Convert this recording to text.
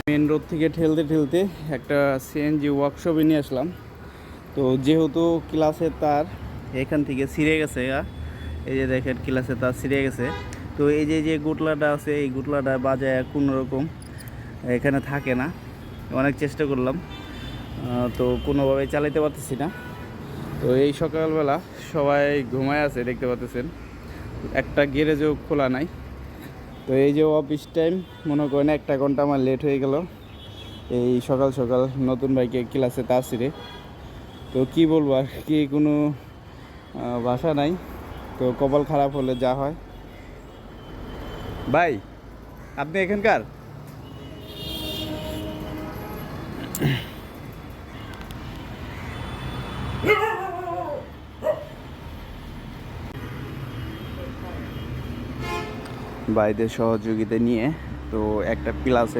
Main road থেকে ঠেলতে ঠেলতে একটা সিএনজি ওয়ার্কশপে নিয়ে আসলাম। তো যেহেতু ক্লাসের তার এখান থেকে ছিঁড়ে গেছে, এই যে দেখেন ক্লাসের তার ছিঁড়ে গেছে। তো এই যে গুটলাটা আছে, এই গুটলাটা বাজায় কোনো রকম এখানে থাকে না। অনেক চেষ্টা করলাম, তো কোনোভাবে চালাতে পারতেছি না। তো এই সকালবেলা সবাই ঘুমায় আছে, দেখতে পাচ্ছেন একটা গ্যারেজও খোলা নাই। তো এই যে অফিস টাইম, মনে করেন 1 ঘন্টা আমার লেট হয়ে গেল এই সকাল সকাল নতুন বাইকে ক্লাসে তার ছিঁড়ে। তো কি বলবো, আর কি কোনো ভাষা নাই। তো কপাল খারাপ হলে যা হয়। ভাই, আপনি এখানকার? ভাইদের সহযোগিতা নিয়ে তো একটা প্লাসে